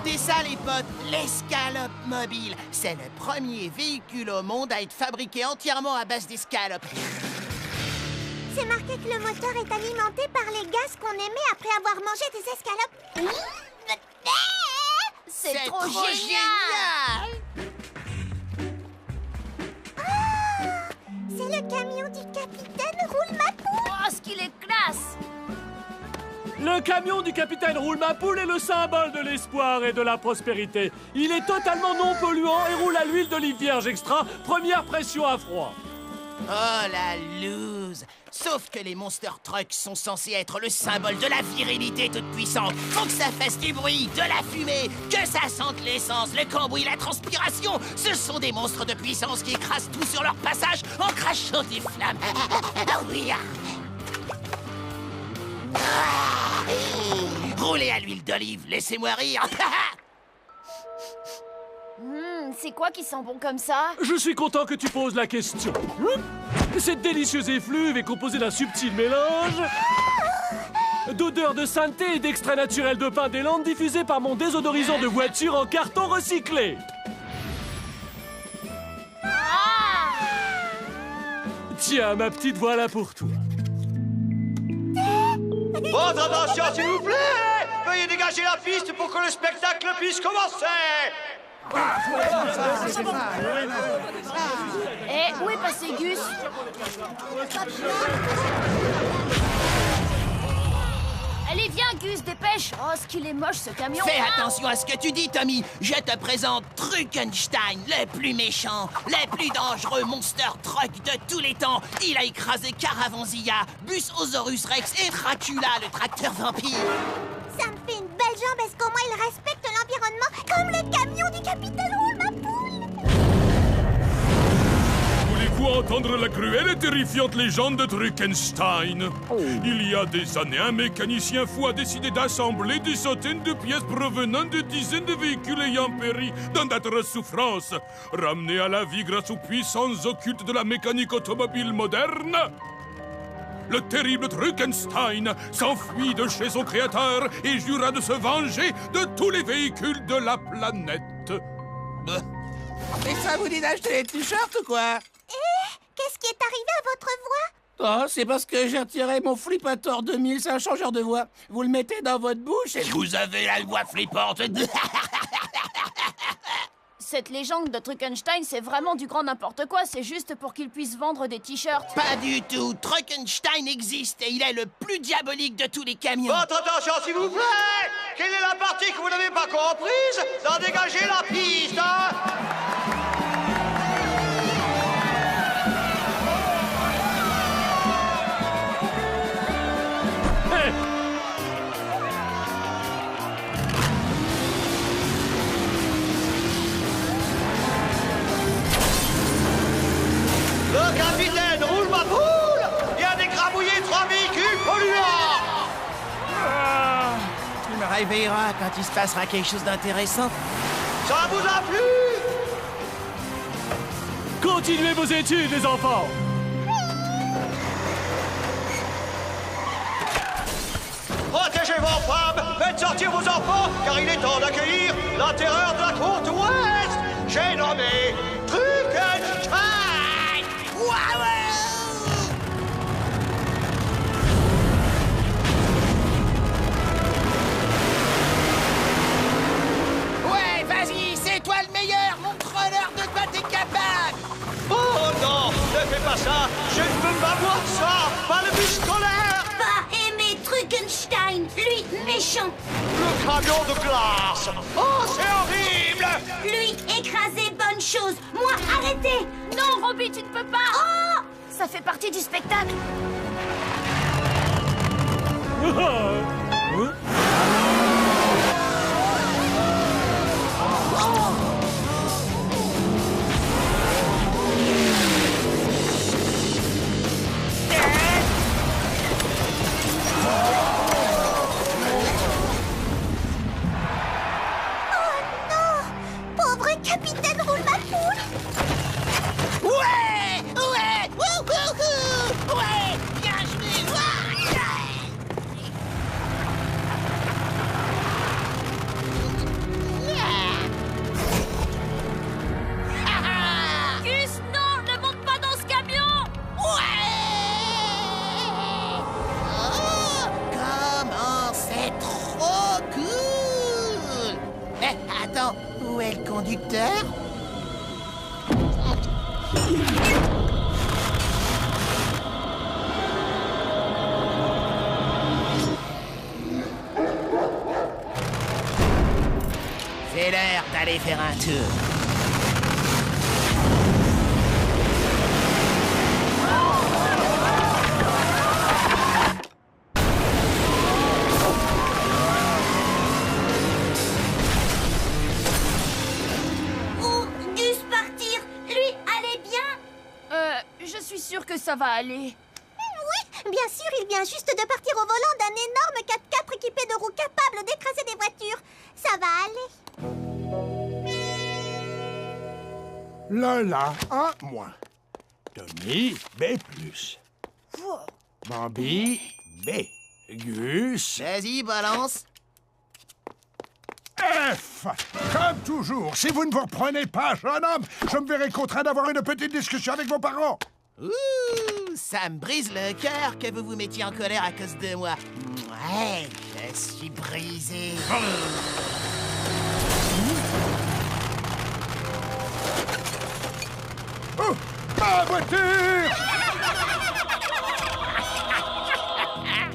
Regardez ça, les potes, l'escalope mobile. C'est le premier véhicule au monde à être fabriqué entièrement à base d'escalopes. C'est marqué que le moteur est alimenté par les gaz qu'on émet après avoir mangé des escalopes. C'est trop génial! C'est le camion du capitaine Roule-Ma-Poule. Oh, ce qu'il est classe! Le camion du capitaine Roule-Ma-Poule est le symbole de l'espoir et de la prospérité. Il est totalement non polluant et roule à l'huile d'olive vierge extra, première pression à froid. Oh la loose! Sauf que les Monster Trucks sont censés être le symbole de la virilité toute puissante. Faut que ça fasse du bruit, de la fumée, que ça sente l'essence, le cambouis, la transpiration. Ce sont des monstres de puissance qui écrasent tout sur leur passage en crachant des flammes. Ah oui! Roulez à l'huile d'olive, laissez-moi rire. C'est quoi qui sent bon comme ça? Je suis content que tu poses la question. Cette délicieuse effluve est composée d'un subtil mélange d'odeurs de sainteté et d'extraits naturels de pain des Landes diffusés par mon désodorisant de voiture en carton recyclé. Tiens, ma petite, voilà pour toi. Votre attention, s'il vous plaît! Veuillez dégager la piste pour que le spectacle puisse commencer! Eh, où est passé Gus? Allez, viens, Gus, dépêche! Oh, ce qu'il est moche, ce camion! Fais attention à ce que tu dis, Tommy. Je te présente Truckenstein, le plus méchant, le plus dangereux monster truck de tous les temps. Il a écrasé Caravanzilla, Busosaurus Rex et Dracula, le tracteur vampire. Ça me fait une belle jambe, est-ce qu'au moins il respecte l'environnement comme le camion du capitaine Roule-Ma-Poule? Voulez-vous entendre la cruelle et terrifiante légende de Truckenstein? Il y a des années, un mécanicien fou a décidé d'assembler des centaines de pièces provenant de dizaines de véhicules ayant péri dans d'atroces souffrances. Ramené à la vie grâce aux puissances occultes de la mécanique automobile moderne, le terrible Truckenstein s'enfuit de chez son créateur et jura de se venger de tous les véhicules de la planète. Et ça vous dit d'acheter les t-shirts ou quoi? Qu'est-ce qui est arrivé à votre voix? Oh, c'est parce que j'ai retiré mon Flippator 2000, c'est un changeur de voix. Vous le mettez dans votre bouche et... Vous avez la voix flippante. Cette légende de Truckenstein, c'est vraiment du grand n'importe quoi. C'est juste pour qu'il puisse vendre des t-shirts. Pas du tout. Truckenstein existe et il est le plus diabolique de tous les camions. Votre attention, s'il vous plaît! Quelle est la partie que vous n'avez pas comprise? D'en dégager la piste, hein? Le capitaine Roule-Ma-Poule vient d'écrabouiller 3 véhicules polluants! Tu me réveilleras quand il se passera quelque chose d'intéressant. Ça vous a plu? Continuez vos études, les enfants! Protégez vos femmes, faites sortir vos enfants, car il est temps d'accueillir la terreur de la côte ouest. J'ai nommé Truckenstein. Ouais, vas-y, c'est toi le meilleur. Montre-leur de quoi t'es capable. Oh non, ne fais pas ça. Je ne veux pas voir ça. Pas le bus scolaire. Pas aimer Truckenstein, lui méchant. Le camion de glace. Oh, c'est horrible. Lui écraser bonne chose, moi arrêter. Non, Robbie, tu ne peux pas! Oh! Ça fait partie du spectacle. Pauvre capitaine Roule-Ma-Poule. Ouais, ouais, wouhou, ouais, bien joué. Ouais. conducteur? C'est l'heure d'aller faire un tour. Où Gus partir? Lui, allez bien? Je suis sûre que ça va aller. Oui, bien sûr, il vient juste de partir au volant d'un énorme 4x4 équipé de roues capables d'écraser des voitures. Ça va aller. Lola, un moins. Tommy, B+. Bambi, B. Gus, Vas-y, balance. F. Comme toujours, si vous ne vous reprenez pas, jeune homme, je me verrai contraint d'avoir une petite discussion avec vos parents. Ouh, ça me brise le cœur que vous vous mettiez en colère à cause de moi. Ouais, je suis brisé. Oh, ma voiture!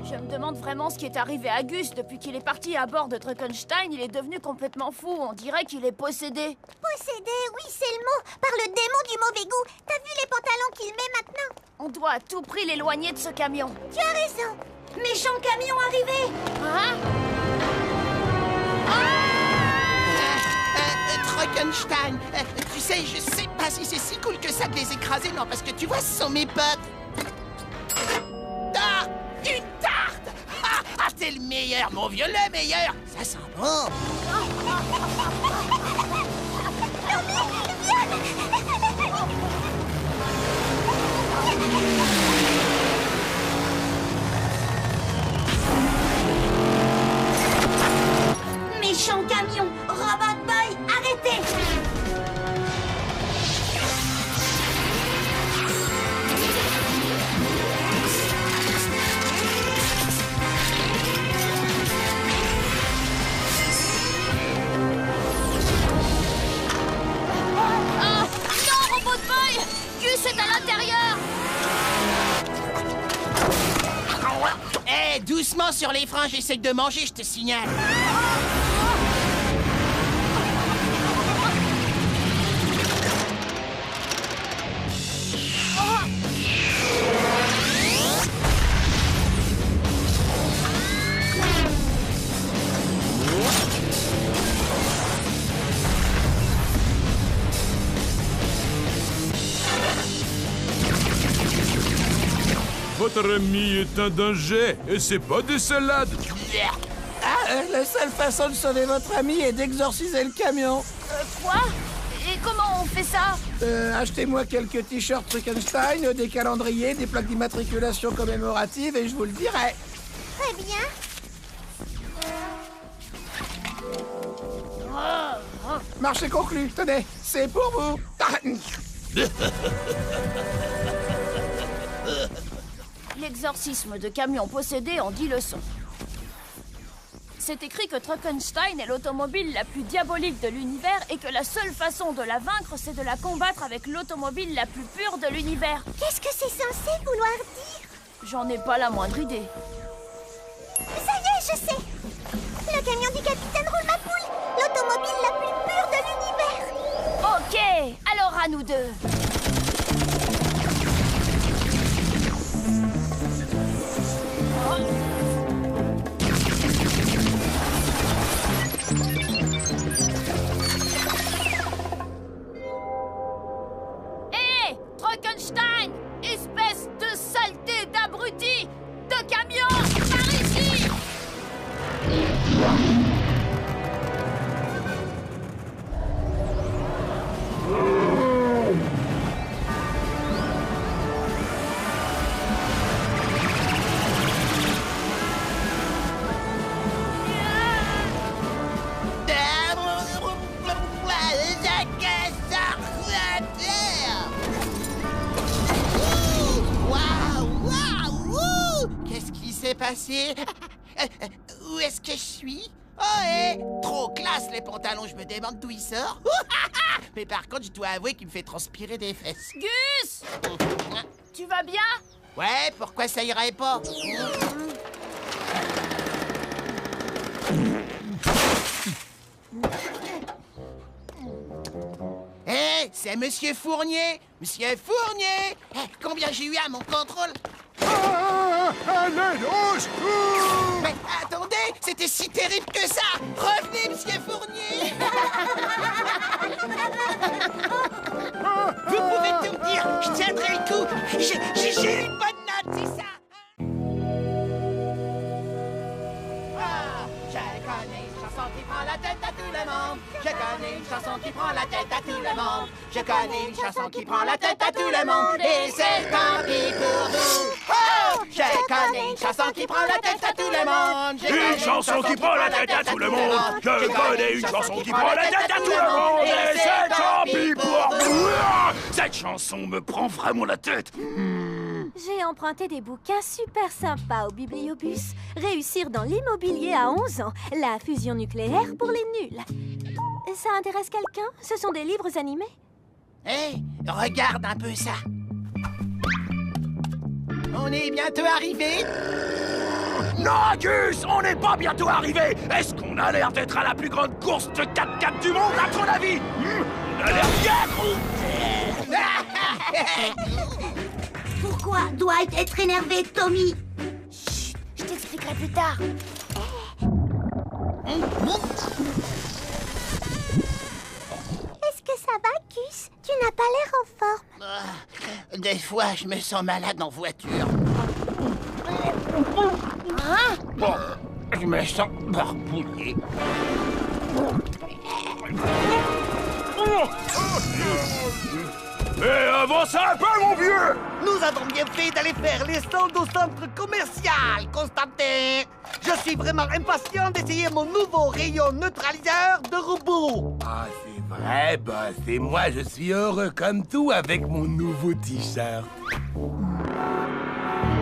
Je me demande vraiment ce qui est arrivé à Gus. Depuis qu'il est parti à bord de Truckenstein, il est devenu complètement fou. On dirait qu'il est possédé. Possédé, oui, c'est le mot. Par le démon du mauvais goût. T'as vu les pantalons qu'il met maintenant? On doit à tout prix l'éloigner de ce camion. Tu as raison. Méchant camion arrivé. Hein? Truckenstein, tu sais, je sais pas si c'est si cool que ça de les écraser, non, parce que tu vois, ce sont mes potes. Ah, une tarte! Ah, t'es le meilleur, mon vieux, le meilleur! Ça sent bon! Méchant camion. Robot Boy, arrêtez. Ah! Non, Robot Boy! Gus est à l'intérieur! Eh, doucement sur les freins, j'essaie de manger, je te signale. Votre ami est un danger, et c'est pas des salades. La seule façon de sauver votre ami est d'exorciser le camion. Quoi? Et comment on fait ça? Achetez-moi quelques t-shirts Truckenstein, des calendriers, des plaques d'immatriculation commémoratives et je vous le dirai. Très bien. Marché conclu. Tenez, c'est pour vous. L'exorcisme de camions possédés en dit leçon. C'est écrit que Truckenstein est l'automobile la plus diabolique de l'univers et que la seule façon de la vaincre, c'est de la combattre avec l'automobile la plus pure de l'univers. Qu'est-ce que c'est censé vouloir dire? J'en ai pas la moindre idée. Ça y est, je sais. Le camion du capitaine roule ma poule. L'automobile la plus pure de l'univers. Ok, alors à nous deux. Hé, Truckenstein, espèce de saleté d'abruti, de camion, par ici! Qu'est-ce qui s'est passé? Où est-ce que je suis? Oh, hé! Trop classe, les pantalons, je me demande d'où il sort. Mais par contre, je dois avouer qu'il me fait transpirer des fesses. Gus! Tu vas bien? Ouais, pourquoi ça irait pas? Hé, c'est Monsieur Fournier! Monsieur Fournier! Combien j'ai eu à mon contrôle? À l'aide, au secours! Mais attendez, c'était si terrible que ça! Revenez, Monsieur Fournier! Vous pouvez tout me dire, je tiendrai le coup! J'ai une bonne note, c'est ça! Ah, je connais une chanson qui prend la tête à tout le monde! Je connais une chanson qui prend la tête à tout le monde! Je connais une chanson qui prend la tête à tout le monde! Et c'est tant pis pour vous! Oh! Je connais une chanson qui prend la tête à tout le monde! Une chanson qui prend la tête à tout le monde. Je connais une chanson qui prend la tête à tout le monde. Et c'est tant pis pour vous. Cette chanson me prend vraiment la tête. J'ai emprunté des bouquins super sympas au bibliobus. Réussir dans l'immobilier à 11 ans. La fusion nucléaire pour les nuls. Ça intéresse quelqu'un? Ce sont des livres animés? Hé, regarde un peu ça! On est bientôt arrivé! Non, Gus, on n'est pas bientôt arrivé. Est-ce qu'on a l'air d'être à la plus grande course de 4x4 du monde, à ton avis? On a l'air bien Pourquoi doit être énervé, Tommy? Chut, je t'expliquerai plus tard. Est-ce que ça va, Gus? Tu n'as pas l'air en forme. Des fois, je me sens malade en voiture. Bon, je me sens barbouillé. Avance un peu, mon vieux! Nous avons bien fait d'aller faire les soldes au centre commercial, Constantin. Je suis vraiment impatient d'essayer mon nouveau rayon neutraliseur de robots. Ah, c'est vrai, bah c'est moi, je suis heureux comme tout avec mon nouveau t-shirt.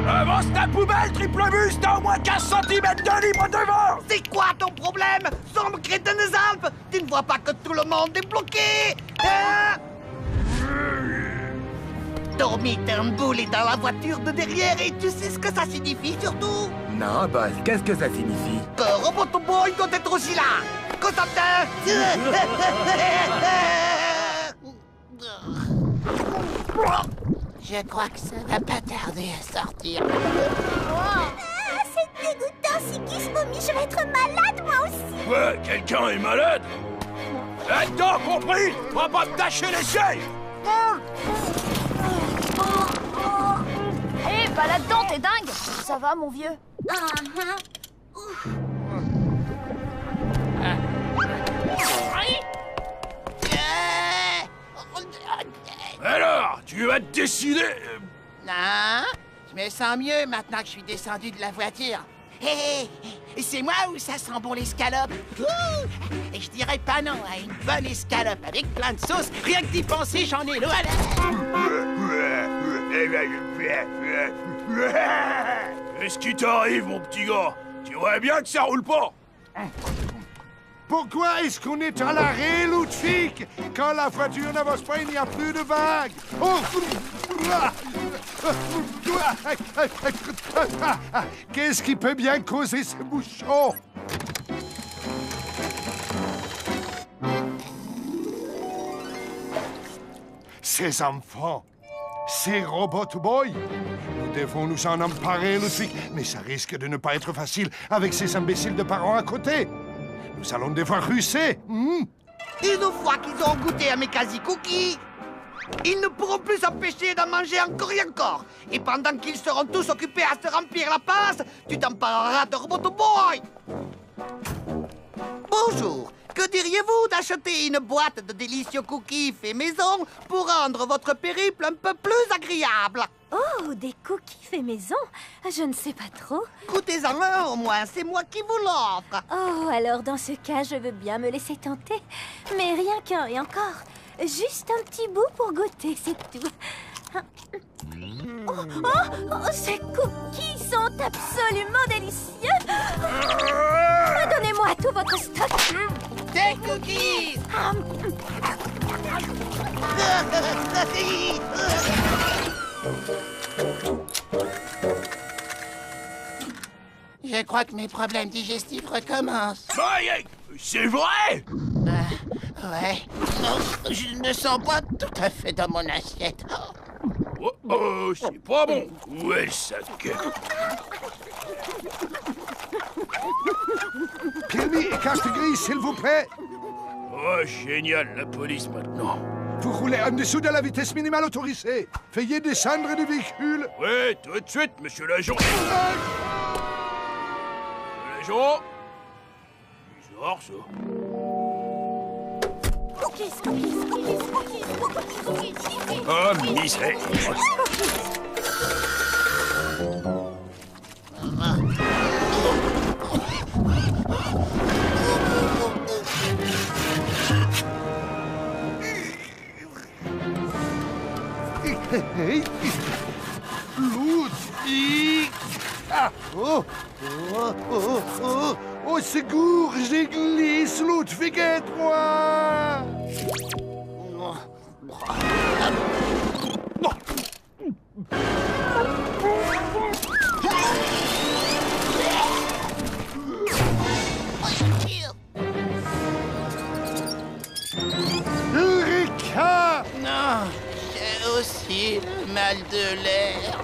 Avance ta poubelle, triple bus, t'as au moins 15 cm de libre devant! C'est quoi ton problème, sombre crétin des Alpes? Tu ne vois pas que tout le monde est bloqué, hein? Tommy Turnbull est dans la voiture de derrière et tu sais ce que ça signifie surtout? Non, boss, qu'est-ce que ça signifie? Que Roboto Boy doit être aussi là! Constantin! Je crois que ça va pas tarder à sortir. C'est dégoûtant, si Gus vomit, je vais être malade, moi aussi. Ouais, quelqu'un est malade? Là-dedans, compris? Va pas me tâcher les yeux! Hé, va là-dedans, t'es dingue! Ça va, mon vieux? Alors, tu vas te décider? Non, je me sens mieux maintenant que je suis descendu de la voiture. Hé, c'est moi ou ça sent bon l'escalope? Et je dirais pas non à une bonne escalope avec plein de sauce. Rien que d'y penser, j'en ai l'eau à l'air. Qu'est-ce qui t'arrive, mon petit gars? Tu vois bien que ça roule pas. Pourquoi est-ce qu'on est à l'arrêt, Ludwig? Quand la voiture n'avance pas, il n'y a plus de vagues. Oh. Qu'est-ce qui peut bien causer ces bouchons? Ces enfants, ces Robot Boy. Nous devons nous en emparer, Ludwig, mais ça risque de ne pas être facile avec ces imbéciles de parents à côté. Nous allons devoir russer. Une fois qu'ils ont goûté à mes quasi-cookies, ils ne pourront plus s'empêcher d'en manger encore et encore. Et pendant qu'ils seront tous occupés à se remplir la passe, tu t'empareras de Robot Boy. Bonjour. Que diriez-vous d'acheter une boîte de délicieux cookies faits maison pour rendre votre périple un peu plus agréable? Oh, des cookies faits maison? Je ne sais pas trop. Goûtez-en un au moins, c'est moi qui vous l'offre. Oh, alors dans ce cas, je veux bien me laisser tenter. Mais rien qu'un et encore. Juste un petit bout pour goûter, c'est tout. Ces cookies sont absolument délicieux. Donnez-moi tout votre Cookies! Je crois que mes problèmes digestifs recommencent. C'est vrai? Ouais. Non, je ne me sens pas tout à fait dans mon assiette. C'est pas bon. Où est le sac? Pilmy et Caste-Gris, s'il vous plaît. Oh, génial, la police maintenant. Vous roulez en dessous de la vitesse minimale autorisée. Veuillez descendre du véhicule. Oui, tout de suite, monsieur l'agent. L'agent? Bizarre, ça. Cookies. Oh, misère. Ludwig! Ah! Oh! Au secours, je glisse, Ludwig, aide-moi! Eureka! Non, j'ai aussi le mal de l'air.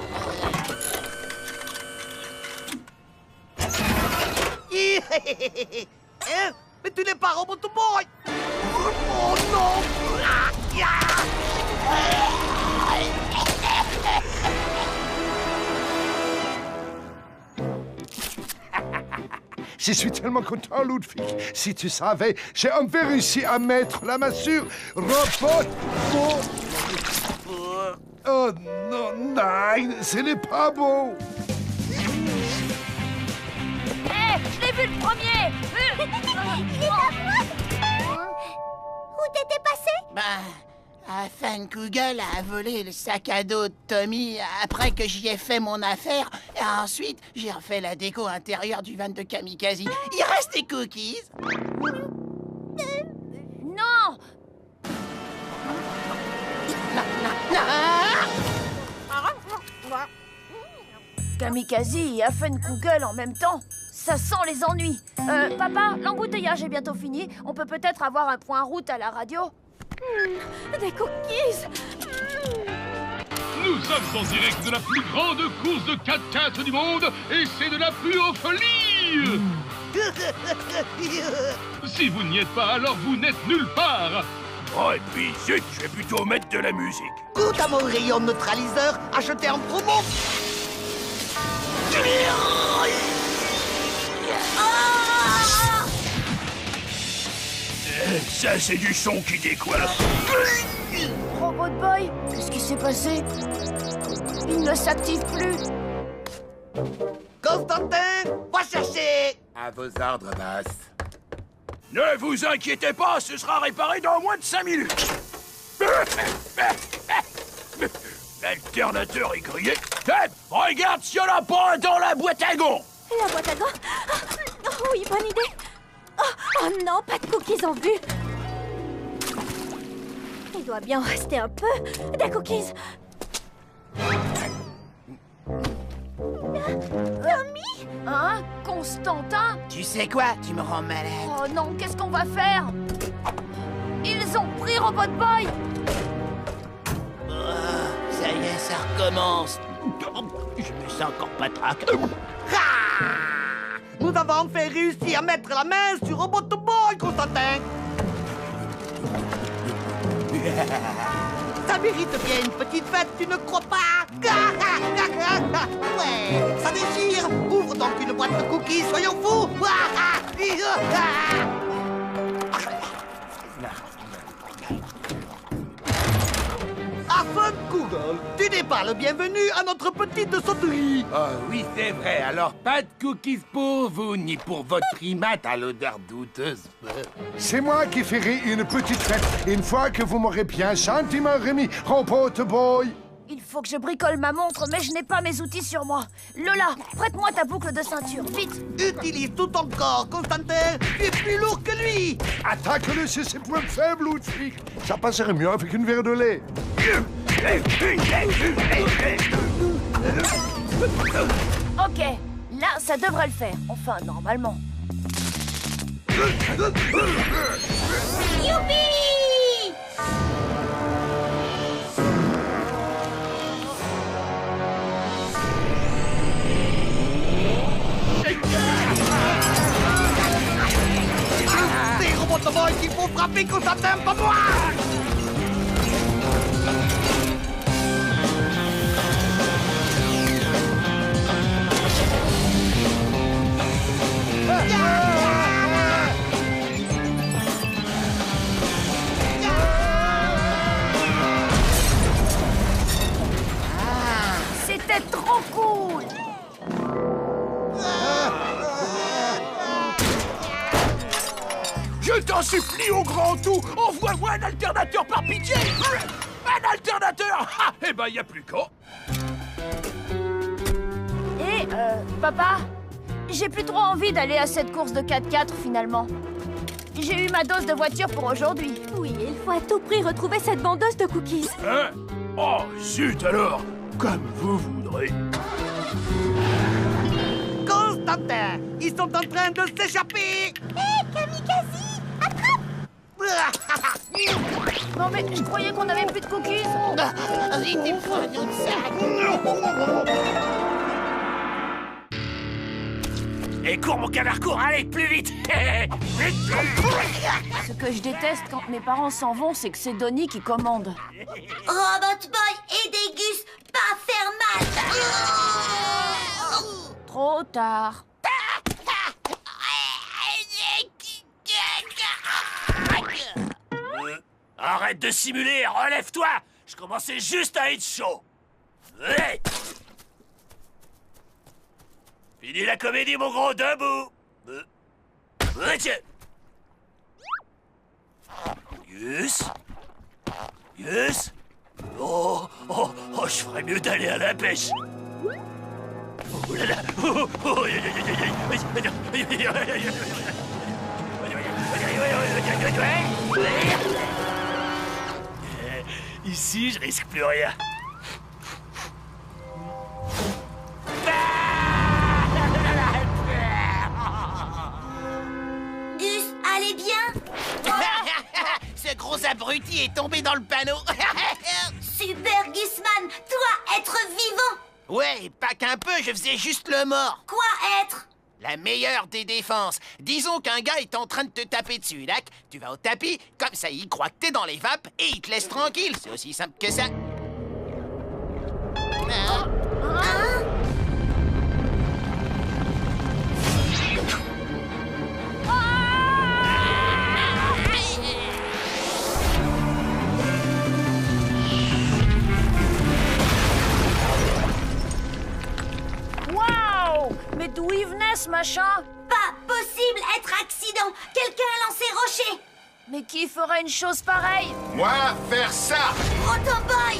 Hein? Mais tu n'es pas Robot Boy! Oh non! Je suis tellement content, Ludwig. Si tu savais, j'ai enfin réussi à mettre la main sur Robot Boy. Oh non, non, ce n'est pas bon. Je l'ai vu le premier. Il est à moi. Où t'étais passé? Fan Kugel a volé le sac à dos de Tommy après que j'y ai fait mon affaire. Et ensuite, j'ai refait la déco intérieure du van de Kamikaze. Il reste des cookies. Non. Kamikaze et Affen Kugel en même temps. Ça sent les ennuis. Papa, l'embouteillage est bientôt fini. On peut peut-être avoir un point route à la radio? Des cookies. Nous sommes en direct de la plus grande course de 4x4 du monde et c'est de la plus haute folie. Si vous n'y êtes pas, alors vous n'êtes nulle part. Oh, et puis, zut, je vais plutôt mettre de la musique. Goûte à mon rayon neutraliseur acheté en promo. Ça, c'est du son qui décoiffe. Robot Boy, qu'est-ce qui s'est passé? Il ne s'active plus. Constantin, va chercher. À vos ordres, Bass. Ne vous inquiétez pas, ce sera réparé dans moins de 5 minutes. L'alternateur est grillé. Ted, regarde s'il n'y en a pas un dans la boîte à gants. La boîte à gants? Oui, bonne idée. Oh non, pas de cookies en vue. Il doit bien en rester un peu. Des cookies. Tommy? Hein? Constantin? Tu sais quoi? Tu me rends malade. Oh non, qu'est-ce qu'on va faire? Ils ont pris Robot Boy. Ça y est, ça recommence. Je me sens encore patraque. Nous avons enfin réussi à mettre la main sur Robot Boy, Constantin. Ça mérite bien une petite fête, tu ne crois pas? Ouais, ça déchire. Ouvre donc une boîte de cookies, soyons fous. Affen Kugel, tu n'es pas le bienvenu à notre petite sauterie. Oh oui, c'est vrai. Alors, pas de cookies pour vous, ni pour votre primate à l'odeur douteuse. C'est moi qui ferai une petite fête une fois que vous m'aurez bien gentiment remis Robot Boy. Il faut que je bricole ma montre, mais je n'ai pas mes outils sur moi. Lola, prête-moi ta boucle de ceinture, vite. Utilise tout ton corps, Constantin. Tu es plus lourd que lui. Attaque-le sur ses points faibles, Ludwig. Ça passerait mieux avec une verre de lait. Ok, là, ça devrait le faire. Enfin, normalement. Youpi! C'est Robotoboy qu'il faut frapper, Constantin, pas moi. C'était trop cool. Je t'en supplie au grand tout, envoie-moi un alternateur par pitié. Un alternateur. Eh ben, y a plus qu'au. Et, papa, j'ai plus trop envie d'aller à cette course de 4x4 finalement. J'ai eu ma dose de voiture pour aujourd'hui. Oui, il faut à tout prix retrouver cette vendeuse de cookies. Hein? Oh, zut alors. Comme vous voudrez. Constantin, ils sont en train de s'échapper. Hé, Kamikaze! Attrape! Non mais je croyais qu'on avait plus de cookies. Vite, il faut un autre sac. Et cours, mon canard, cours, allez, plus vite. Ce que je déteste quand mes parents s'en vont, c'est que c'est Donnie qui commande. Robot Boy, aidez Gus, pas faire mal! Trop tard. Arrête de simuler, relève-toi. Je commençais juste à être chaud. Ouais. Fini la comédie, mon gros, debout. Tiens. Gus. Gus. Oh, je ferais mieux d'aller à la pêche. Oh là là. Ici, je risque plus rien. Gus, allez bien? Ce gros abruti est tombé dans le panneau. Super Gusman, toi, être vivant! Ouais, pas qu'un peu, je faisais juste le mort. Quoi être? La meilleure des défenses. Disons qu'un gars est en train de te taper dessus, d'accord? Tu vas au tapis, comme ça il croit que t'es dans les vapes et il te laisse tranquille. C'est aussi simple que ça. Hein? Waouh! Mais d'où il venait ce machin? Pas possible, être accident! Quelqu'un a lancé rocher! Mais qui ferait une chose pareille? Moi, faire ça! Rotoboy!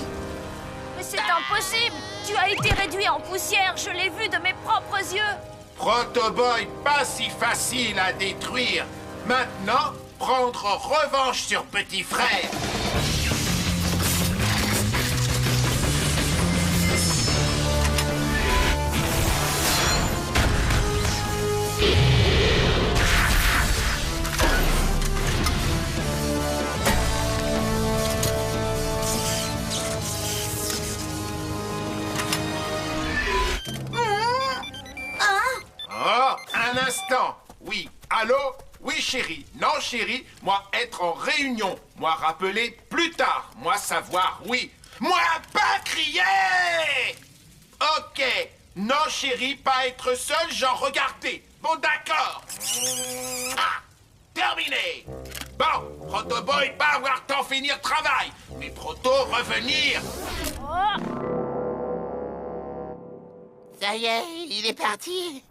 Mais c'est impossible! Tu as été réduit en poussière, je l'ai vu de mes propres yeux! Protoboy, pas si facile à détruire. Maintenant, prendre revanche sur petit frère. Oh, un instant. Oui, allô? Oui, chérie. Non, chérie. Moi, être en réunion. Moi, rappeler plus tard. Moi, savoir, oui. Moi, pas crier! Ok. Non, chérie, pas être seul, genre regarder. Bon, d'accord. Ah, terminé. Bon, Protoboy, pas avoir temps finir travail. Mais Proto, revenir. Oh! Ça y est, il est parti.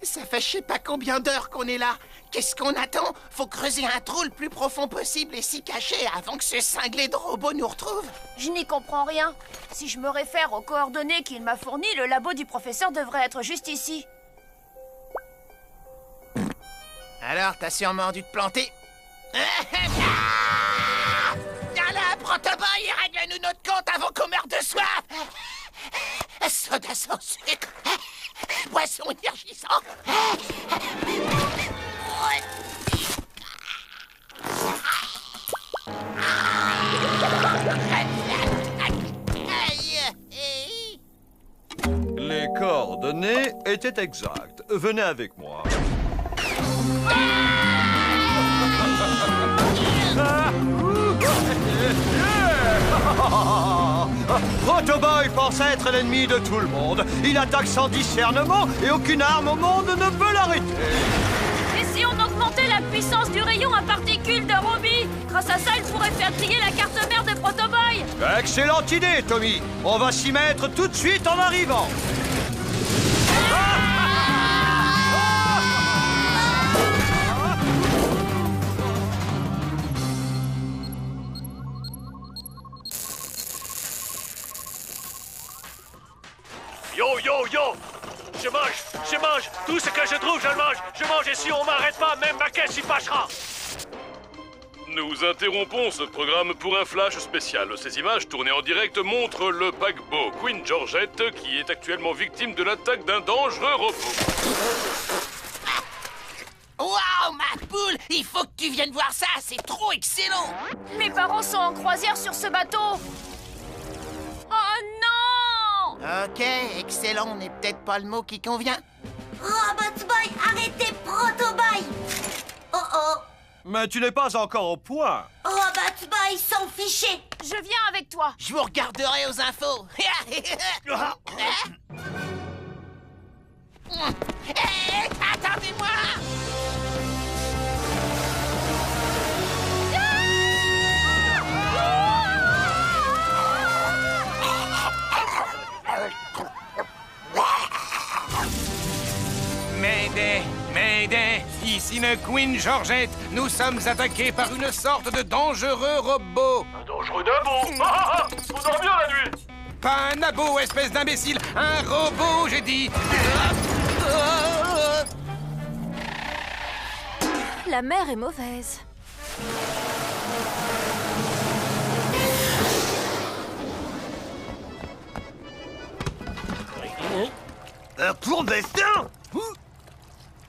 Ça fait je sais pas combien d'heures qu'on est là. Qu'est-ce qu'on attend? Faut creuser un trou le plus profond possible et s'y cacher avant que ce cinglé de robot nous retrouve. Je n'y comprends rien. Si je me réfère aux coordonnées qu'il m'a fournies, le labo du professeur devrait être juste ici. Alors, t'as sûrement dû te planter. Viens là, Protoboy, et règle-nous notre compte avant qu'on meure de soif. Soda sans sucre. Boisson énergisant. Les coordonnées étaient exactes. Venez avec moi. Protoboy pense être l'ennemi de tout le monde. Il attaque sans discernement et aucune arme au monde ne peut l'arrêter. Et si on augmentait la puissance du rayon à particules de Robbie? Grâce à ça, il pourrait faire trier la carte mère de Protoboy. Excellente idée, Tommy. On va s'y mettre tout de suite en arrivant. Yo, yo, yo! Je mange! Tout ce que je trouve, je le mange! Je mange et si on m'arrête pas, même ma caisse y fâchera! Nous interrompons ce programme pour un flash spécial. Ces images tournées en direct montrent le paquebot Queen Georgette qui est actuellement victime de l'attaque d'un dangereux robot. Waouh, ma poule! Il faut que tu viennes voir ça, c'est trop excellent! Mes parents sont en croisière sur ce bateau. Oh non! Ok, excellent n'est peut-être pas le mot qui convient. Robot Boy, arrêtez Protoboy! Oh oh! Mais tu n'es pas encore au point. Robot Boy s'en fichait! Je viens avec toi. Je vous regarderai aux infos. Attendez-moi! Mayday! Mayday! Ici le Queen Georgette. Nous sommes attaqués par une sorte de dangereux robot. Un dangereux nabo! Faut dormir la nuit! Pas un abo, espèce d'imbécile! Un robot, j'ai dit! La mer est mauvaise. Un clandestin?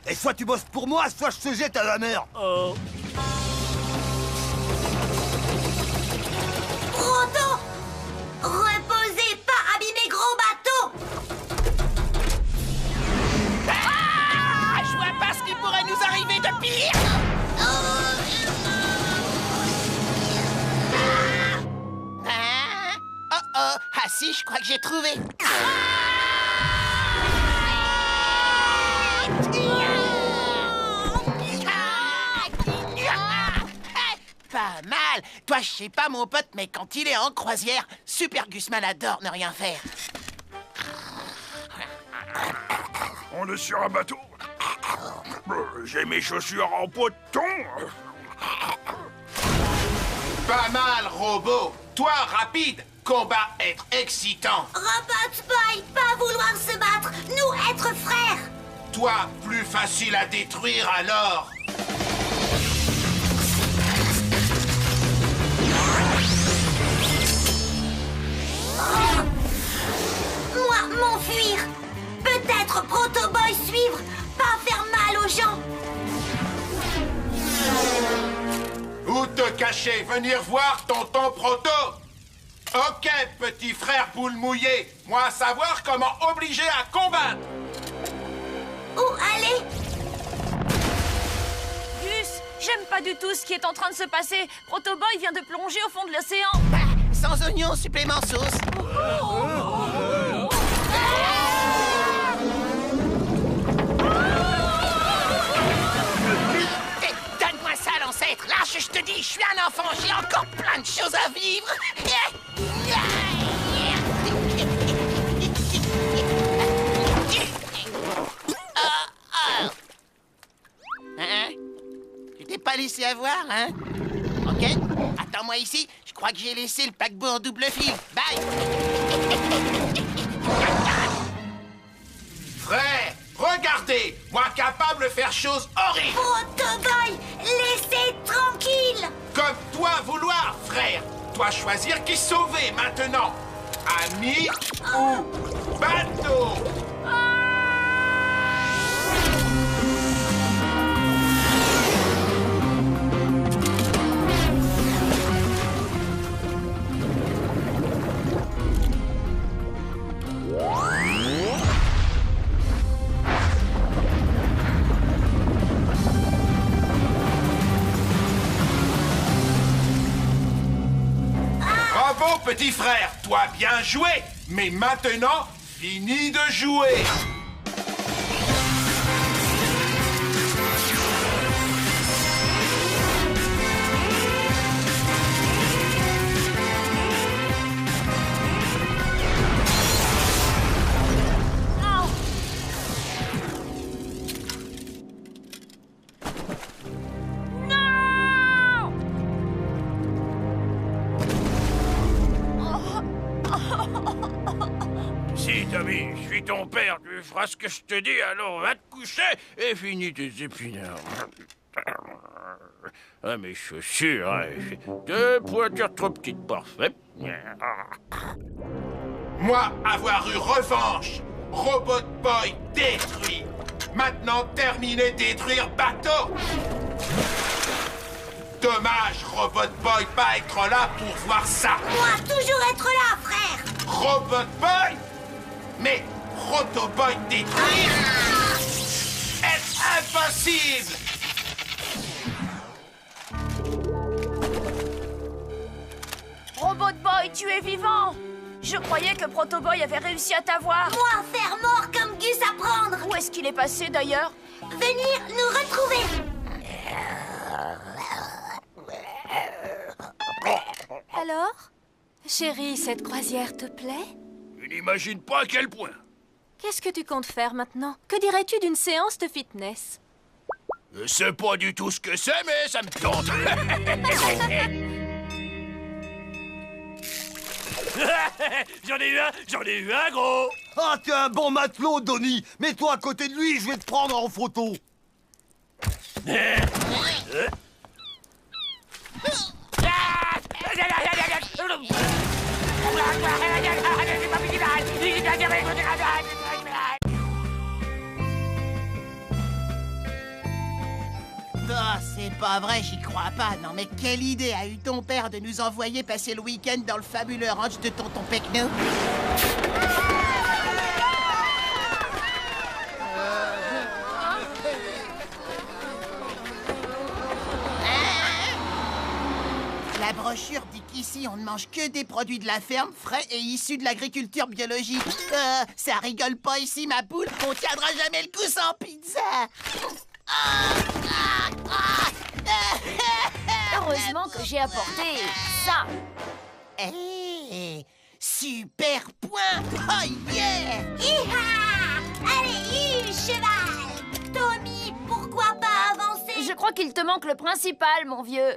Et soit tu bosses pour moi, soit je te jette à la mer. Proto! Reposez, pas abîmer gros bateau! Ah! Je vois pas ce qui pourrait nous arriver de pire! Oh, ah si, je crois que j'ai trouvé. Pas mal. Toi, je sais pas, mon pote, mais quand il est en croisière, Super Gusman adore ne rien faire. On est sur un bateau. J'ai mes chaussures en poton. Pas mal, robot. Toi, rapide. Combat être excitant. Robot Boy, pas vouloir se battre, nous être frères! Toi, plus facile à détruire alors. Moi, m'enfuir! Peut-être Protoboy suivre, pas faire mal aux gens! Où te cacher? Venir voir tonton Proto? Ok, petit frère boule mouillée. Moi, savoir comment obliger à combattre. Où aller? Gus, j'aime pas du tout ce qui est en train de se passer. Protoboy vient de plonger au fond de l'océan. Sans oignon, supplément sauce. Donne-moi ça, l'ancêtre. Lâche, je te dis, je suis un enfant, j'ai encore plein de choses à vivre. réussi à voir, hein? Ok, attends-moi ici. Je crois que j'ai laissé le paquebot en double fil. Bye! Frère, regardez, moi capable de faire choses horribles. Protoboy, laissez tranquille. Comme toi vouloir, frère. Toi choisir qui sauver maintenant. Ami ou bateau. Bravo, petit frère, toi bien joué. Mais maintenant, fini de jouer. Si, Tommy, je suis ton père, tu feras ce que je te dis, alors va te coucher et finis tes épinards. Ah, mes chaussures, hein, deux pointures trop petites, parfait. Moi, avoir eu revanche. Robot Boy détruit. Maintenant, terminé détruire bateau. Dommage, Robot Boy, pas être là pour voir ça. Moi, toujours être là, frère. Robot Boy? Mais Rotoboy détruire? Est impossible! Robot Boy, tu es vivant! Je croyais que Protoboy avait réussi à t'avoir. Moi, faire mort comme Gus à prendre. Où est-ce qu'il est passé d'ailleurs? Venir nous retrouver. Alors? Chérie, cette croisière te plaît? Tu n'imagines pas à quel point. Qu'est-ce que tu comptes faire maintenant? Que dirais-tu d'une séance de fitness? Je sais pas du tout ce que c'est, mais ça me tente. J'en ai eu un gros. Ah, t'es un bon matelot, Donny. Mets-toi à côté de lui, je vais te prendre en photo. Oh, c'est pas vrai, j'y crois pas. Non, mais quelle idée a eu ton père de nous envoyer passer le week-end dans le fabuleux ranch de tonton Pecno? La brochure dit qu'ici, on ne mange que des produits de la ferme, frais et issus de l'agriculture biologique. Ça rigole pas ici, ma poule. On tiendra jamais le coup sans pizza. Heureusement que j'ai apporté ça. Hey, super point. Oh yeah. Hi-ha! Allez, cheval. Tommy, pourquoi pas avancer? Je crois qu'il te manque le principal, mon vieux.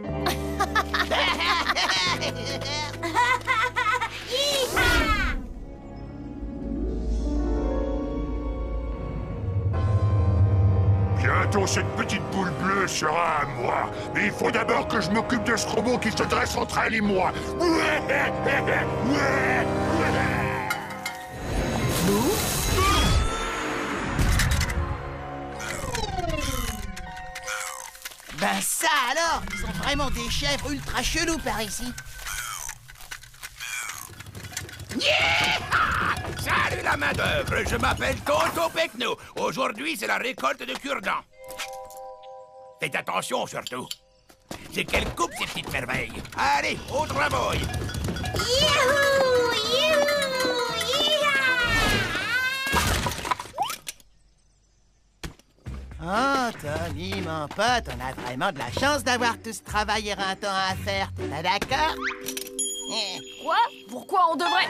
Hi-ha! Bientôt, cette petite boule bleue sera à moi. Mais il faut d'abord que je m'occupe de ce robot qui se dresse entre elle et moi. Ben ça alors, ils sont vraiment des chèvres ultra chelous par ici. Salut la main-d'œuvre, je m'appelle Tonton Pecno. Aujourd'hui, c'est la récolte de cure-dents. Faites attention surtout. C'est qu'elle coupe ces petites merveilles. Allez, au travail. Youhou! Youhou! Oh, Tommy, mon pote, on a vraiment de la chance d'avoir tout ce travail éreintant à faire. T'es d'accord? Quoi? Pourquoi on devrait...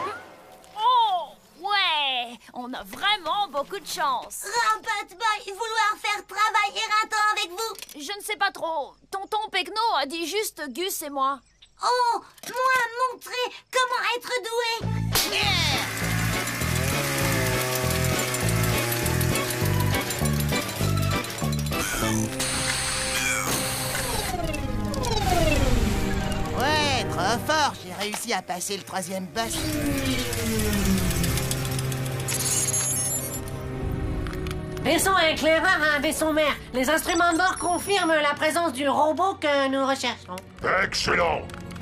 Oh! Ouais! On a vraiment beaucoup de chance. Robot Boy, vouloir faire travail éreintant avec vous? je ne sais pas trop. Tonton Pecno a dit juste Gus et moi. Oh, moi montrer comment être doué. Ouais, trop fort. J'ai réussi à passer le 3e boss. Vaisseau éclaireur à vaisseau mère. Les instruments de bord confirment la présence du robot que nous recherchons. Excellent.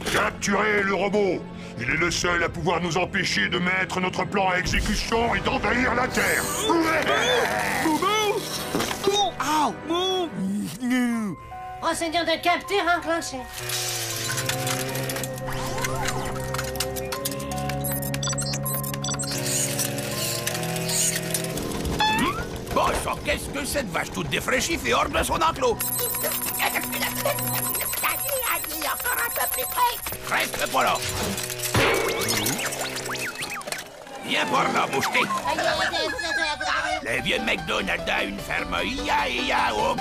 Capturez le robot. Il est le seul à pouvoir nous empêcher de mettre notre plan à exécution et d'envahir la Terre. Procédure de capture enclenchée. Bon sang, qu'est-ce que cette vache toute défraîchie fait hors de son enclos? Encore un peu plus près. Reste pas là. Viens par là, boucheté. Le vieux McDonald a une ferme. Oh.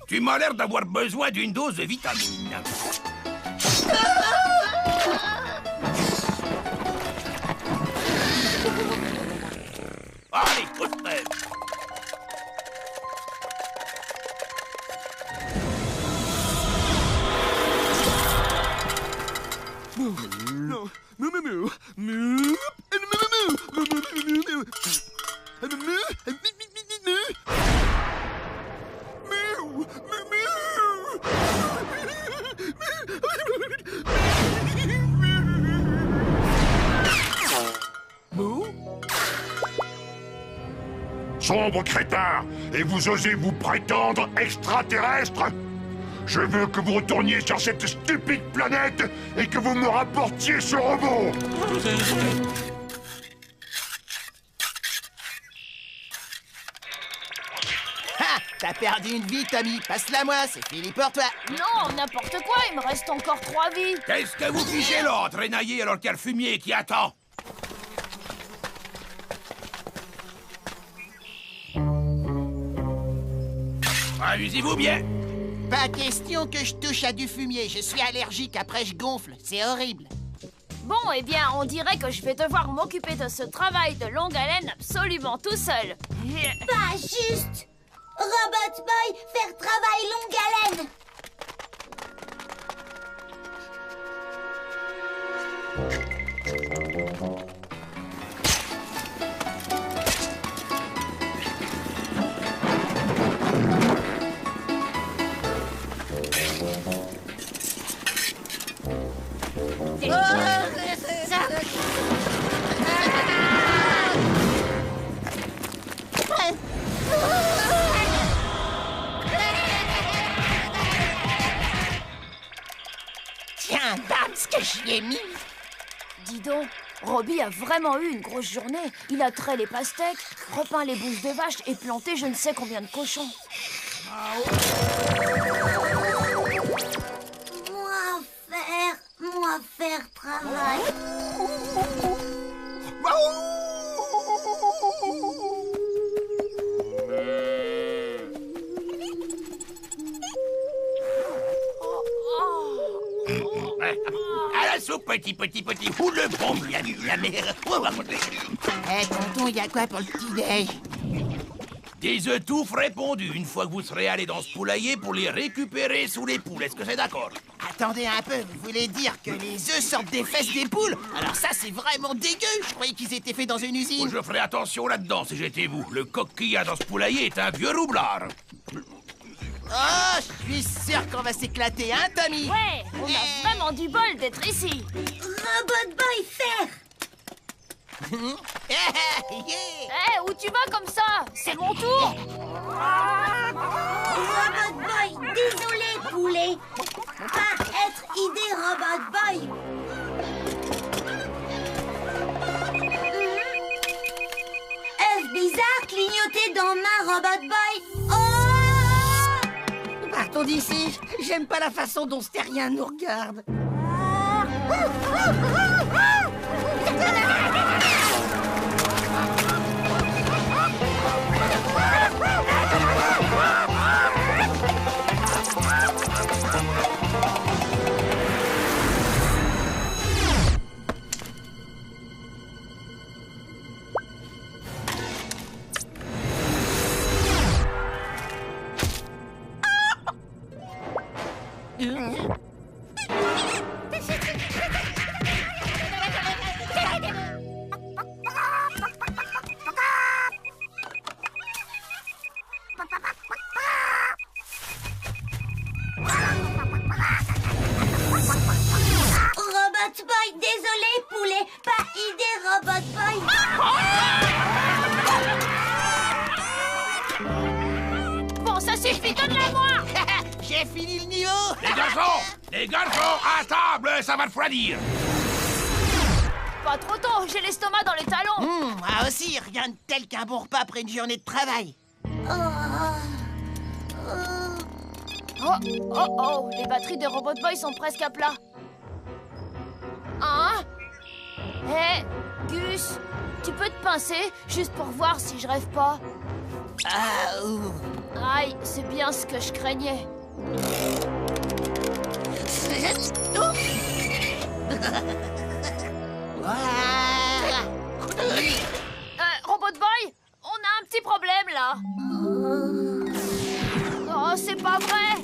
Tu m'as l'air d'avoir besoin d'une dose de vitamine. Allez, pousse-toi. Sombre crétin, et vous osez vous prétendre extraterrestre? Je veux que vous retourniez sur cette stupide planète et que vous me rapportiez ce robot. Ha! T'as perdu une vie, Tommy. Passe-la moi, c'est fini pour toi. Non, n'importe quoi, il me reste encore 3 vies. Qu'est-ce que vous fichez là, traînaillé alors qu'il y a le fumier qui attend? Amusez-vous bien. Pas question que je touche à du fumier. Je suis allergique, après je gonfle. C'est horrible. Bon, eh bien, on dirait que je vais devoir m'occuper de ce travail de longue haleine absolument tout seul. Pas juste. Robot Boy, faire travail longue haleine. Tiens, bam, ce que j'y ai mis. Dis donc, Robbie a vraiment eu une grosse journée. Il a trait les pastèques, repeint les bouches de vache et planté je ne sais combien de cochons. Moi faire travail. À la soupe, petit. Ou le bon, la mère. Eh, tonton, y a quoi pour le petit-déj? Des œufs tout frais pondus, une fois que vous serez allé dans ce poulailler pour les récupérer sous les poules. Est-ce que c'est d'accord? Attendez un peu, vous voulez dire que les œufs sortent des fesses des poules? Alors ça, c'est vraiment dégueu. Je croyais qu'ils étaient faits dans une usine. Je ferai attention là-dedans si j'étais vous. Le coq qu'il y a dans ce poulailler est un vieux roublard. Oh, je suis sûr qu'on va s'éclater, hein, Tommy? Ouais, on a vraiment du bol d'être ici. Robot Boy, faire. Où tu vas comme ça? C'est mon tour. Robot Boy, désolé, poulet. Pas être idée, Robot Boy. Œuf bizarre clignoté dans ma Robot Boy. Oh! Partons d'ici. J'aime pas la façon dont ce terrien nous regarde. J'ai fini le niveau. Les garçons, à table, ça va refroidir. Pas trop tôt, j'ai l'estomac dans les talons. Moi aussi, rien de tel qu'un bon repas après une journée de travail. Oh, les batteries de Robot Boy sont presque à plat. Hein? Hé, Gus, tu peux te pincer, juste pour voir si je rêve pas? Aïe, c'est bien ce que je craignais. Robot Boy, on a un petit problème là. Oh, c'est pas vrai.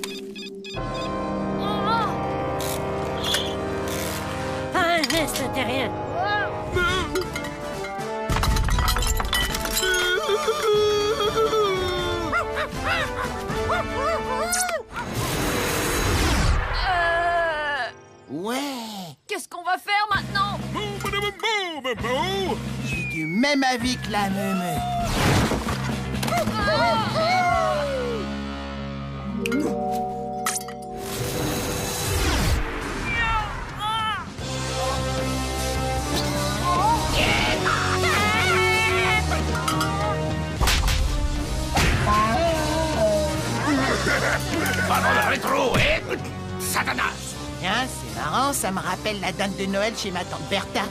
Pas un geste terrien. Ouais. Qu'est-ce qu'on va faire maintenant? Je suis du même avis que la meumeu. Ballon de rétro, et Satanas. Tiens, c'est marrant, ça me rappelle la dinde de Noël chez ma tante Bertha.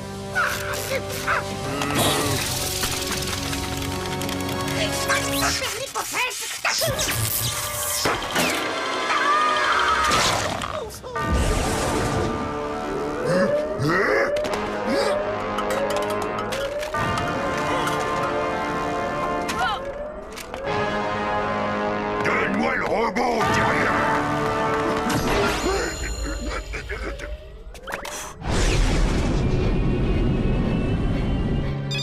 Donne-moi le robot, terrien.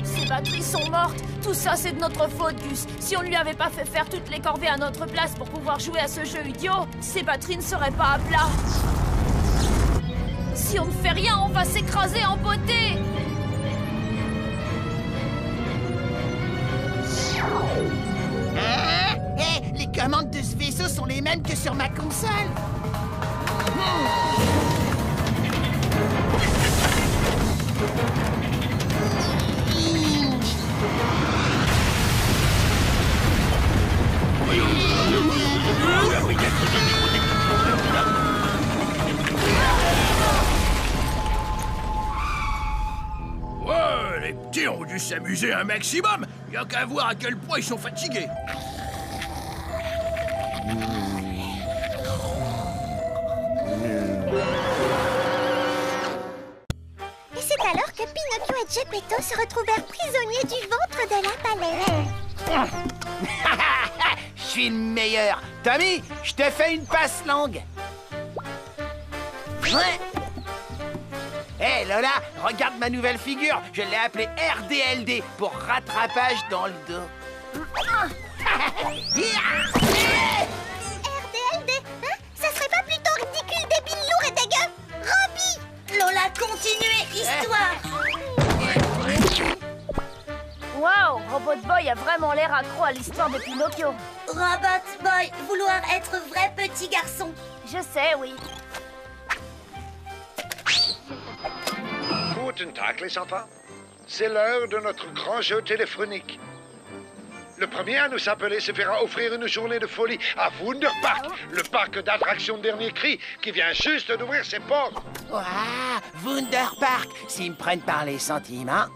Ces batteries sont mortes. Tout ça, c'est de notre faute, Gus. Si on lui avait pas fait faire toutes les corvées à notre place pour pouvoir jouer à ce jeu idiot, ces batteries ne seraient pas à plat. Si on ne fait rien, on va s'écraser en beauté. Les commandes de ce vaisseau sont les mêmes que sur ma console. Ouais, les petits ont dû s'amuser un maximum. Y a qu'à voir à quel point ils sont fatigués. Et c'est alors que Pinocchio et Geppetto se retrouvèrent prisonniers du ventre de la baleine. Je suis le meilleur. Tommy, je te fais une passe longue. Ouais. Hé Lola, regarde ma nouvelle figure. Je l'ai appelée RDLD pour rattrapage dans le dos. RDLD, hein? Ça serait pas plutôt ridicule, débile, lourd et dégueu? Robbie! Lola, continuez, histoire! Waouh, Robot Boy a vraiment l'air accro à l'histoire de Pinocchio. Robot Boy, vouloir être vrai petit garçon. Je sais, oui. Guten Tag, les enfants. C'est l'heure de notre grand jeu téléphonique. Le premier à nous s'appeler se fera offrir une journée de folie à Wunderpark, le parc d'attractions de dernier cri qui vient juste d'ouvrir ses portes. Ouah, Wunderpark, s'ils me prennent par les sentiments.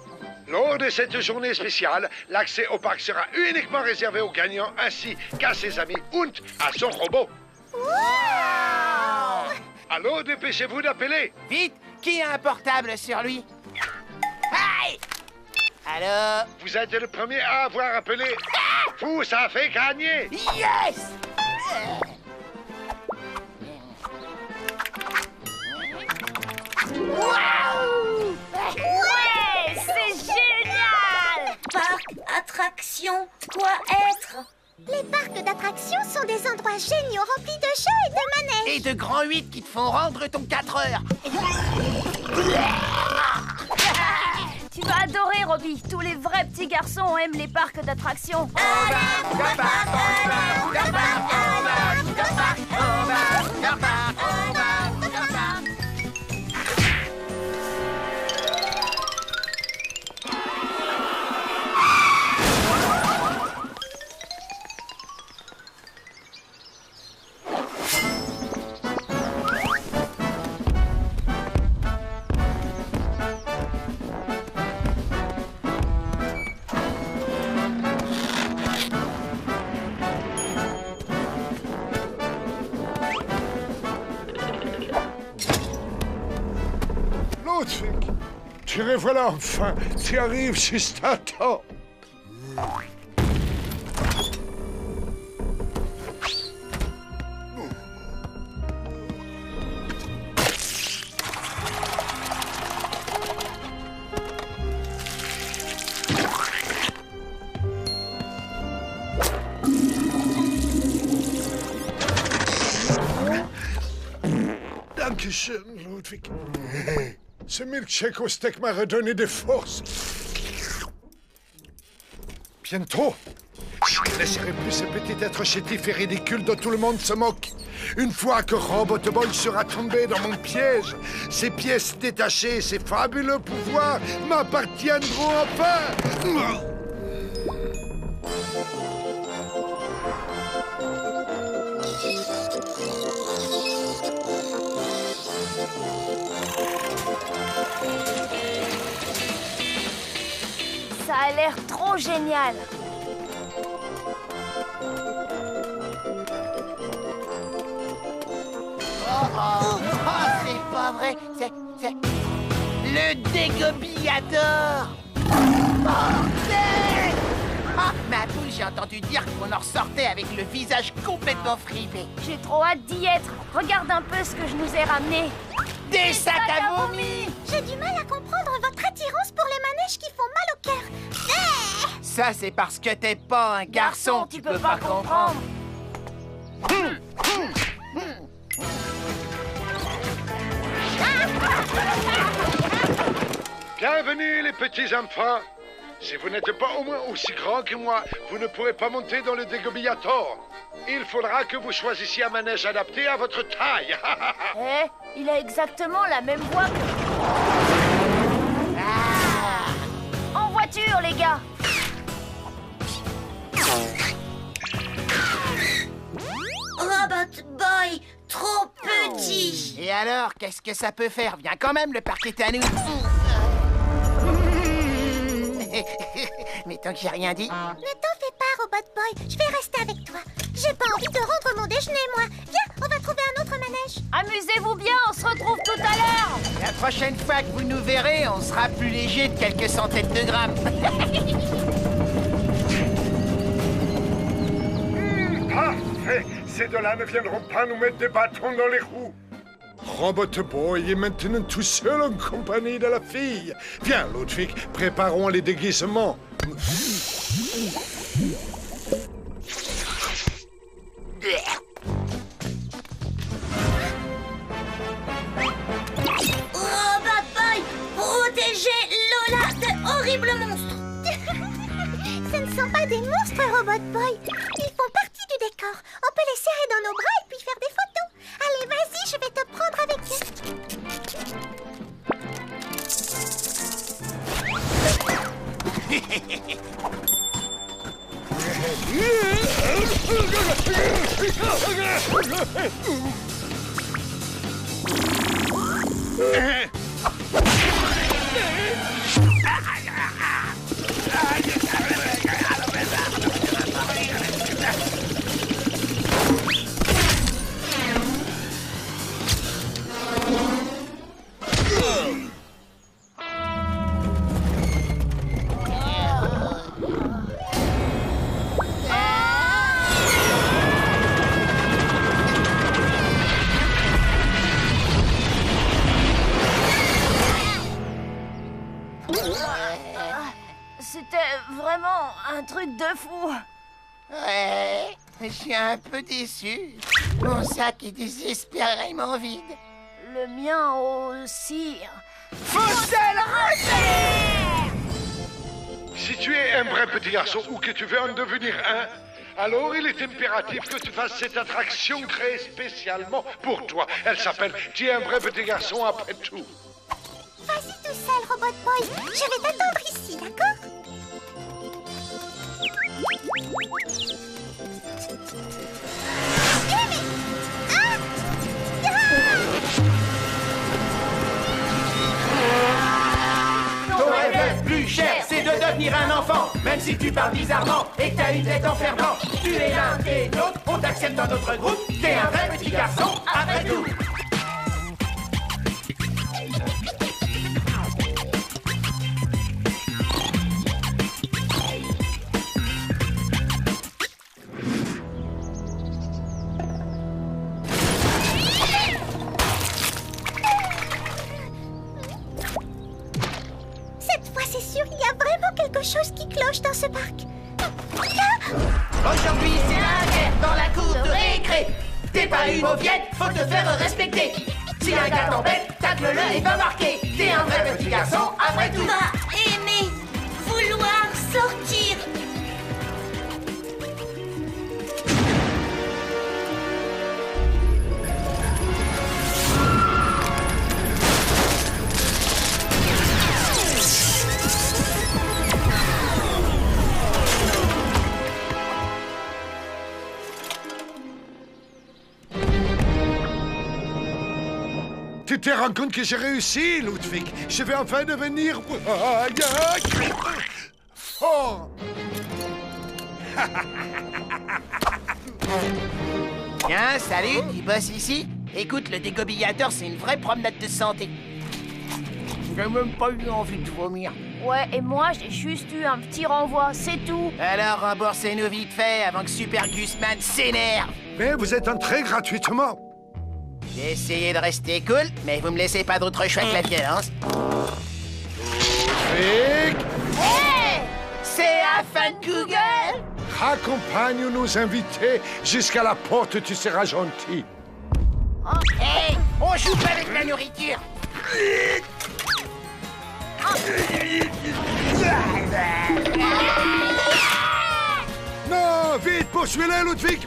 Lors de cette journée spéciale, l'accès au parc sera uniquement réservé aux gagnants ainsi qu'à ses amis und à son robot. Wow! Allô, dépêchez-vous d'appeler. Vite, qui a un portable sur lui? Hey! Allô? Vous êtes le premier à avoir appelé. Vous, ça fait gagner. Yes! Wow! Ouais, c'est génial! Parc, attraction, quoi être? Les parcs d'attractions sont des endroits géniaux remplis de jeux et de manèges. Et de grands 8 qui te font rendre ton 4 heures. Tu vas adorer, Robbie. Tous les vrais petits garçons aiment les parcs d'attractions. Ludwig, tu revoilà enfin. Tu arrives juste à temps. Dankeschön, Ludwig. Ce milkshake au steak m'a redonné des forces. Bientôt, je ne laisserai plus ce petit être chétif et ridicule dont tout le monde se moque. Une fois que Robot Boy sera tombé dans mon piège, ses pièces détachées et ses fabuleux pouvoirs m'appartiendront enfin. Ça a l'air trop génial. C'est pas vrai. C'est le dégobillator. Bordel! Ah, ma poule, j'ai entendu dire qu'on en ressortait avec le visage complètement fripé. J'ai trop hâte d'y être. Regarde un peu ce que je nous ai ramené. Des sacs à vomi! J'ai du mal à comprendre votre attirance pour les manèges qui font mal au cœur. Ça, c'est parce que t'es pas un garçon, tu peux pas comprendre. Bienvenue les petits enfants. Si vous n'êtes pas au moins aussi grand que moi, vous ne pourrez pas monter dans le dégobillator. Il faudra que vous choisissiez un manège adapté à votre taille. Il a exactement la même voix que... En voiture, les gars. Robot Boy, trop petit. Et alors, qu'est-ce que ça peut faire? Viens quand même, le parc est à nous. Mais tant que j'ai rien dit... Ne t'en fais pas, Robot Boy. Je vais rester avec toi. J'ai pas envie de rendre mon déjeuner, moi. Viens, on va trouver un autre manège. Amusez-vous bien, on se retrouve tout à l'heure. La prochaine fois que vous nous verrez, on sera plus léger de quelques centaines de grammes. Parfait. Ces deux-là ne viendront pas nous mettre des bâtons dans les roues. Robot Boy est maintenant tout seul en compagnie de la fille. Viens, Ludwig, préparons les déguisements. Robot Boy, protégez Lola de horribles monstres. Ce ne sont pas des monstres, Robot Boy. Ils font partie du décor. On peut les serrer dans nos bras et puis faire des photos. Allez, vas-y, je vais te prendre avec C'était vraiment un truc de fou. Ouais, je suis un peu déçu. Mon sac est désespérément vide. Le mien aussi. Faut se le refaire! Si tu es un vrai petit garçon ou que tu veux en devenir un, alors il est impératif que tu fasses cette attraction créée spécialement pour toi. Elle s'appelle « Tu es un vrai petit garçon après tout ». Vas-y tout seul, Robot Boy. Je vais t'attendre ici, d'accord? Ton rêve plus cher, c'est de devenir un enfant. Même si tu parles bizarrement et que t'as une tête enfermante. Tu es l'un et l'autre, on t'accepte dans notre groupe. T'es un vrai petit garçon, après tout. Cette fois, c'est sûr, il y a vraiment quelque chose qui cloche dans ce parc. Aujourd'hui, c'est la guerre dans la cour de récré. T'es pas une mauviette, faut te faire respecter. Si un gars t'embête, tacle-le et va marquer. T'es un vrai petit garçon, après tout. Va aimer, vouloir sortir. Tu te rends compte que j'ai réussi, Ludwig. Je vais enfin devenir fort. Tiens, salut, tu bosses ici? Écoute, le dégobillateur, c'est une vraie promenade de santé. J'ai même pas eu envie de vomir. Ouais, et moi, j'ai juste eu un petit renvoi, c'est tout. Alors, remboursez-nous vite fait avant que Super Gusman s'énerve. Mais vous êtes entré gratuitement. J'ai essayé de rester cool, mais vous me laissez pas d'autre choix que la violence. Ludwig, Hey! C'est la fin de Google! accompagne nos invités jusqu'à la porte, tu seras gentil. Hey! On joue pas avec la nourriture! Non, vite, poursuis-les, Ludwig.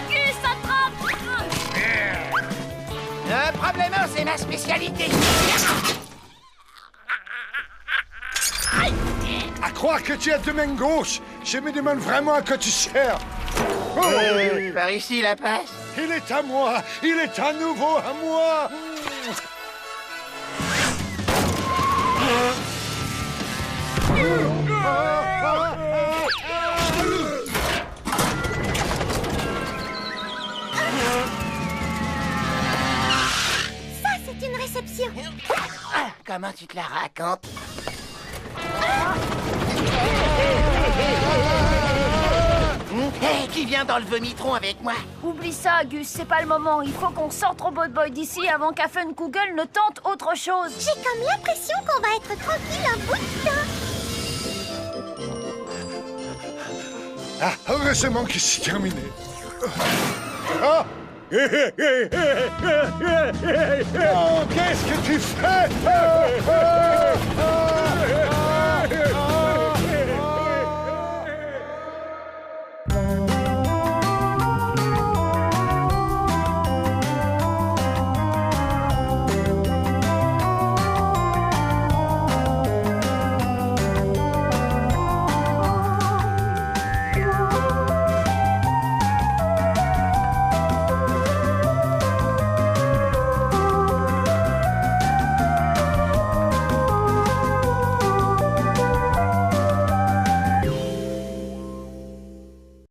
Gus, attrape! Le problème, c'est ma spécialité. À croire que tu es de main gauche, je me demande vraiment à quoi tu sers. Par ici, la passe. Il est à moi, il est à nouveau à moi. Ça, c'est une réception. Ah, comment tu te la racontes? Hey, qui vient dans le vomitron avec moi? Oublie ça, Gus, c'est pas le moment. Il faut qu'on sorte Robot Boy d'ici avant qu'Afen Google ne tente autre chose. J'ai comme l'impression qu'on va être tranquille un bout de temps. Ah, heureusement que c'est terminé. Ah. Oh, qu'est-ce que tu fais?